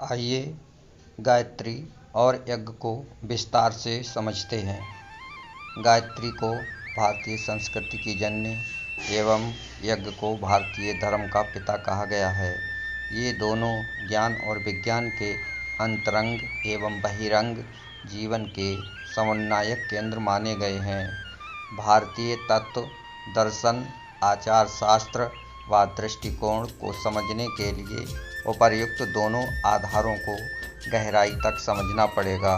आइए गायत्री और यज्ञ को विस्तार से समझते हैं। गायत्री को भारतीय संस्कृति की जननी एवं यज्ञ को भारतीय धर्म का पिता कहा गया है। ये दोनों ज्ञान और विज्ञान के अंतरंग एवं बहिरंग जीवन के समन्वयक केंद्र माने गए हैं। भारतीय तत्व दर्शन, आचार शास्त्र व दृष्टिकोण को समझने के लिए उपर्युक्त दोनों आधारों को गहराई तक समझना पड़ेगा।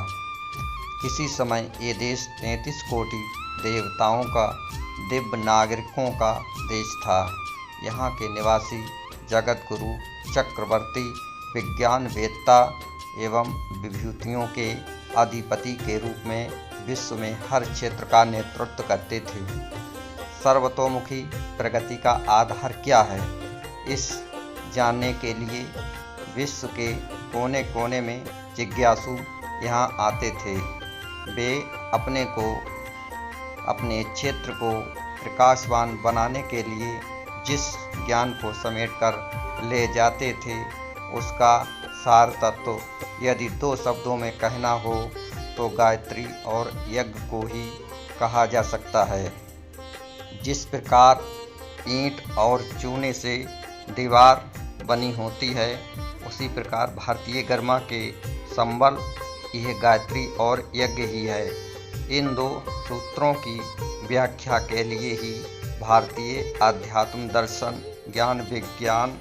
किसी समय ये देश 33 कोटि देवताओं का, दिव्य नागरिकों का देश था। यहाँ के निवासी जगत गुरु, चक्रवर्ती, विज्ञान वेत्ता एवं विभूतियों के अधिपति के रूप में विश्व में हर क्षेत्र का नेतृत्व करते थे। सर्वतोमुखी प्रगति का आधार क्या है, इस जानने के लिए विश्व के कोने कोने में जिज्ञासु यहाँ आते थे। वे अपने क्षेत्र को प्रकाशवान बनाने के लिए जिस ज्ञान को समेटकर ले जाते थे, उसका सार तत्व यदि 2 शब्दों में कहना हो तो गायत्री और यज्ञ को ही कहा जा सकता है। जिस प्रकार ईंट और चूने से दीवार बनी होती है, उसी प्रकार भारतीय गरिमा के संबल यह गायत्री और यज्ञ ही है। इन 2 सूत्रों की व्याख्या के लिए ही भारतीय आध्यात्म दर्शन, ज्ञान विज्ञान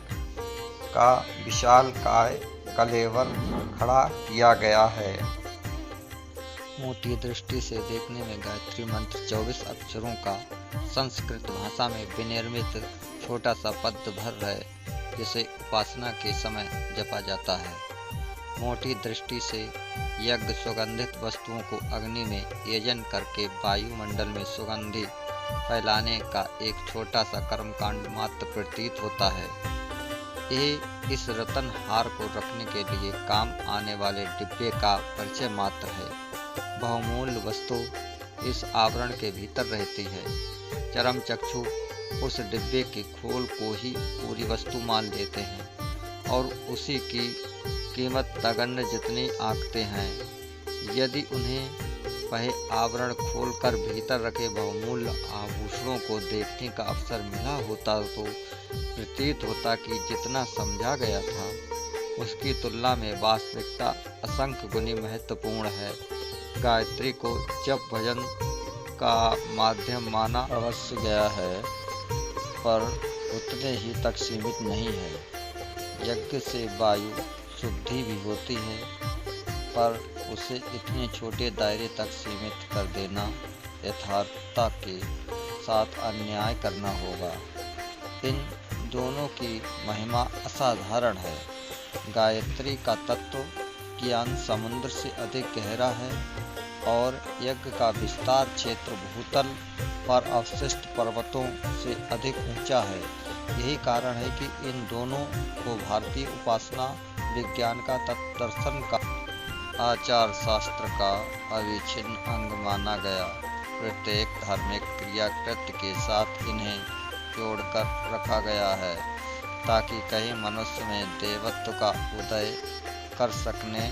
का विशालकाय कलेवर खड़ा किया गया है। मोटी दृष्टि से देखने में गायत्री मंत्र 24 अक्षरों का संस्कृत भाषा में विनिर्मित छोटा सा पद्य भर है, जिसे उपासना के समय जपा जाता है। मोटी दृष्टि से यज्ञ सुगंधित वस्तुओं को अग्नि में यजन करके वायुमंडल में सुगंधि फैलाने का एक छोटा सा कर्मकांड मात्र प्रतीत होता है। ये इस रतन हार को रखने के लिए काम आने वाले डिब्बे का परिचय मात्र है। बहुमूल्य वस्तु इस आवरण के भीतर रहती है। चरम चक्षु उस डिब्बे के खोल को ही पूरी वस्तु मान लेते हैं और उसी की कीमत नगण्य जितनी आंकते हैं। यदि उन्हें वह आवरण खोलकर भीतर रखे बहुमूल्य आभूषणों को देखने का अवसर मिला होता तो प्रतीत होता कि जितना समझा गया था, उसकी तुलना में वास्तविकता असंख्य गुनी महत्वपूर्ण है। गायत्री को जप भजन का माध्यम माना अवश्य गया है, पर उतने ही तक सीमित नहीं है। यज्ञ से वायु शुद्धि भी होती है, पर उसे इतने छोटे दायरे तक सीमित कर देना यथार्थता के साथ अन्याय करना होगा। इन दोनों की महिमा असाधारण है। गायत्री का तत्व ज्ञान समुद्र से अधिक गहरा है और यज्ञ का विस्तार क्षेत्र भूतल पर अवशिष्ट पर्वतों से अधिक ऊंचा है। यही कारण है कि इन दोनों को भारतीय उपासना, विज्ञान का तत्दर्शन का, आचार शास्त्र का अविच्छिन्न अंग माना गया। प्रत्येक धार्मिक क्रिया कृत्य के साथ इन्हें जोड़कर रखा गया है, ताकि कहीं मनुष्य में देवत्व का उदय कर सकने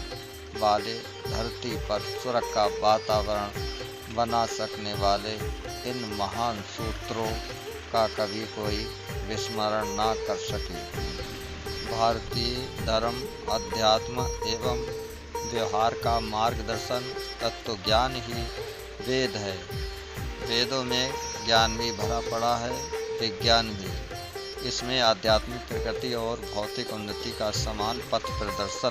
वाले, धरती पर स्वर्ग का वातावरण बना सकने वाले इन महान सूत्रों का कभी कोई विस्मरण ना कर सके। भारतीय धर्म, अध्यात्म एवं व्यवहार का मार्गदर्शन तत्व ज्ञान ही वेद है। वेदों में ज्ञान भी भरा पड़ा है, विज्ञान भी। इसमें आध्यात्मिक प्रगति और भौतिक उन्नति का समान पथ प्रदर्शन